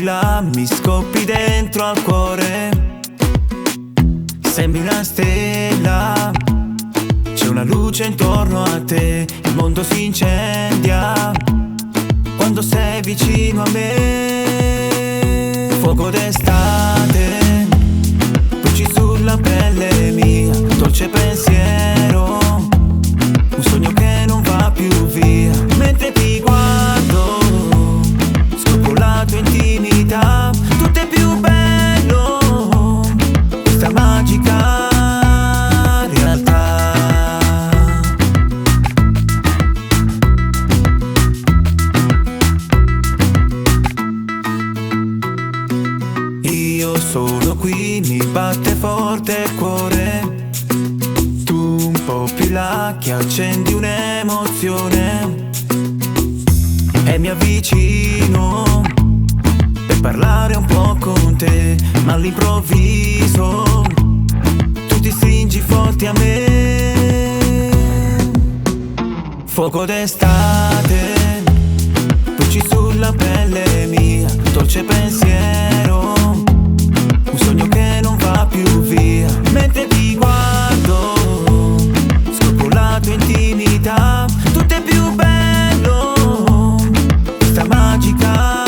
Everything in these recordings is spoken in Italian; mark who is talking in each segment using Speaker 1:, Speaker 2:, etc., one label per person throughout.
Speaker 1: là, mi scoppi dentro al cuore. Sembri una stella, c'è una luce intorno a te, il mondo si incendia quando sei vicino a me. Fuoco d'estate, luci sulla pelle mia, dolce pensiero, un sogno che non va più via. Mentre ti guardo, scopro la tua intimità, tutto è più bello, questa magica realtà. Io sono qui, mi batte forte il cuore, tu un po' più là che accendi un'emozione e mi avvicino per parlare un po' con te, ma all'improvviso tu ti stringi forte a me. Fuoco d'estate, luci sulla pelle mia, dolce pensiero, un sogno che non va più via. Mentre ti guardo, scopro la tua intimità, tutto è più bello, questa magica.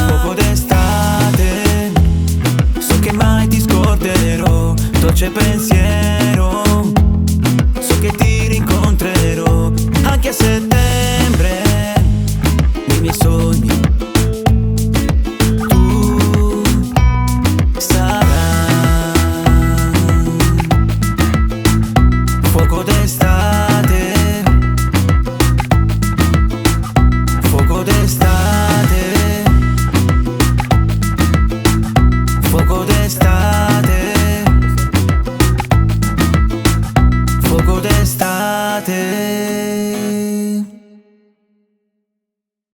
Speaker 1: Fuoco d'estate, so che mai ti scorderò, dolce pensiero, so che ti rincontrerò, anche se